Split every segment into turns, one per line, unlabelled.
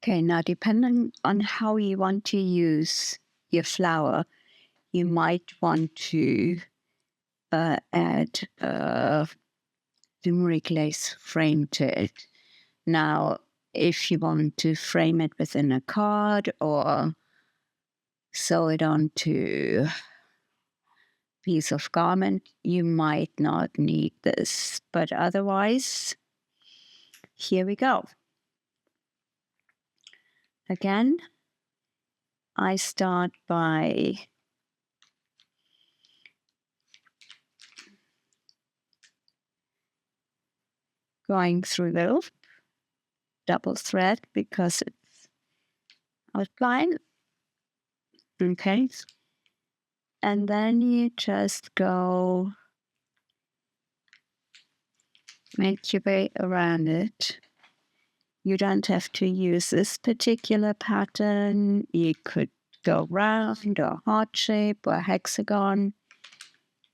Okay, now depending on how you want to use your flower, you might want to add a limerick lace frame to it. Now, if you want to frame it within a card or sew it onto a piece of garment, you might not need this. But otherwise, here we go. Again, I start by going through the loop, double thread because it's outline. Okay. And then you just go make your way around it. You don't have to use this particular pattern. You could go round or heart shape or hexagon.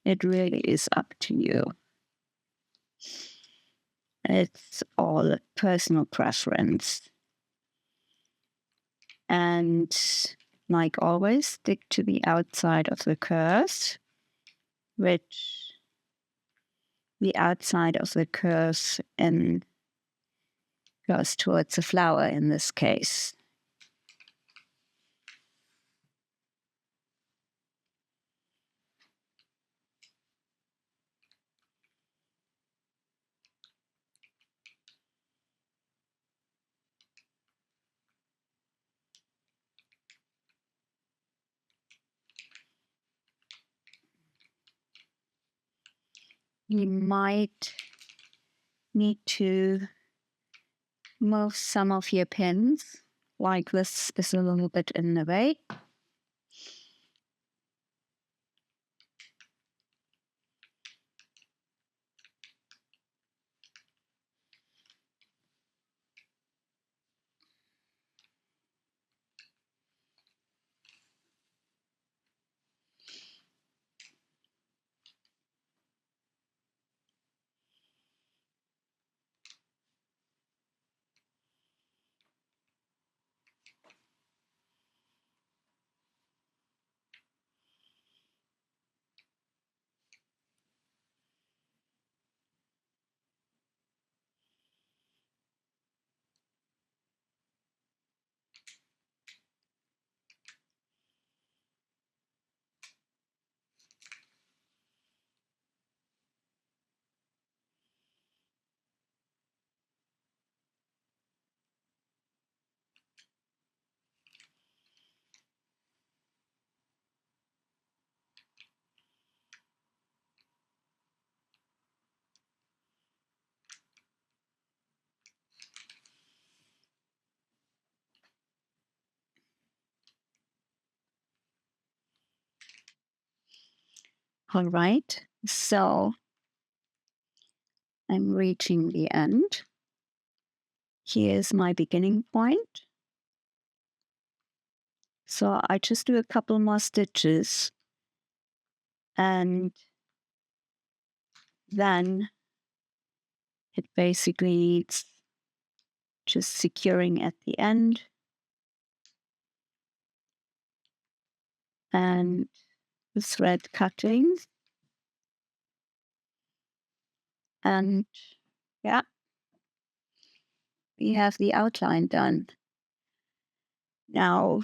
It really is up to you. It's all personal preference. And like always, stick to the outside of the curve, which the outside of the curve and goes towards the flower in this case. You might need to move some of your pins, like this is a little bit in the way. All right, so I'm reaching the end. Here's my beginning point. So I just do a couple more stitches and then it basically needs just securing at the end and the thread cutting. And yeah, we have the outline done. Now,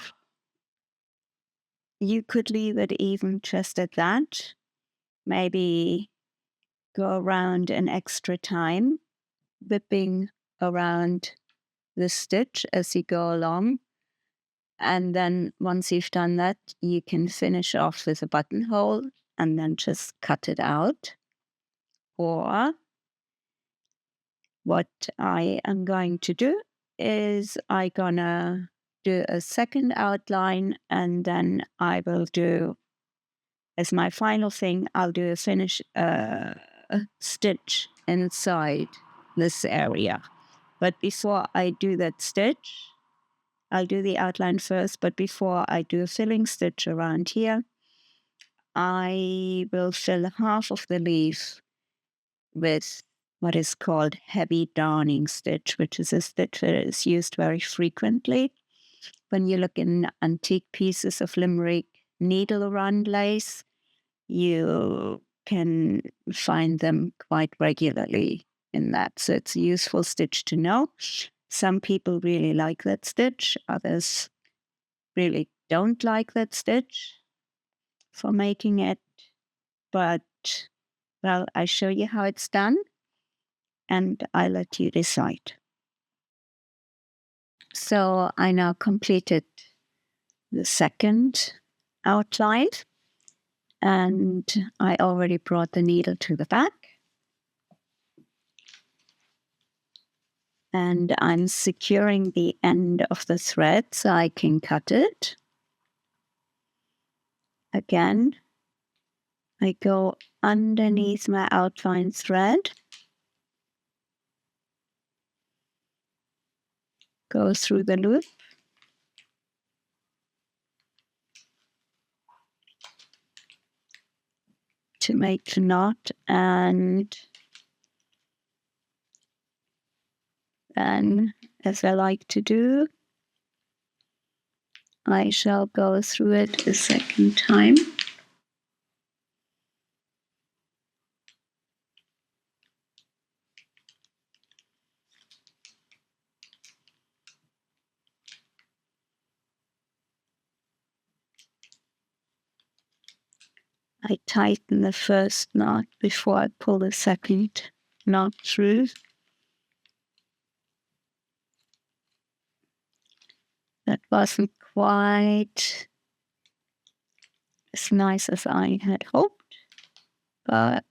you could leave it even just at that. Maybe go around an extra time, whipping around the stitch as you go along. And then once you've done that, you can finish off with a buttonhole and then just cut it out. Or what I am going to do is I'm gonna do a second outline and then I will do, as my final thing, I'll do a finish stitch inside this area. But before I do that stitch, I'll do the outline first, but before I do a filling stitch around here, I will fill half of the leaf with what is called heavy darning stitch, which is a stitch that is used very frequently. When you look in antique pieces of Limerick needle run lace, you can find them quite regularly in that. So it's a useful stitch to know. Some people really like that stitch, others really don't like that stitch for making it. But, well, I show you how it's done and I let you decide. So I now completed the second outline and I already brought the needle to the back. And I'm securing the end of the thread so I can cut it. Again, I go underneath my outline thread, go through the loop, to make the knot, and then, as I like to do, I shall go through it a second time. I tighten the first knot before I pull the second knot through. That wasn't quite as nice as I had hoped, but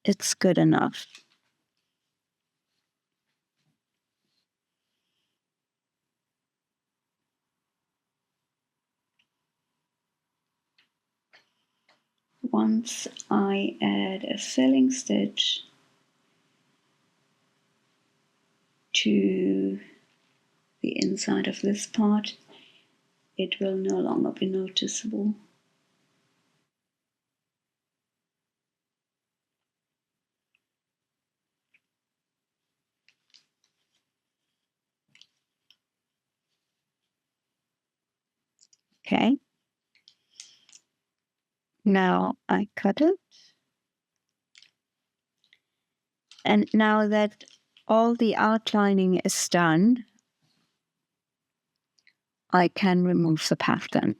it's good enough. Once I add a filling stitch to the inside of this part, it will no longer be noticeable. Okay. Now I cut it. And now that all the outlining is done, I can remove the pattern.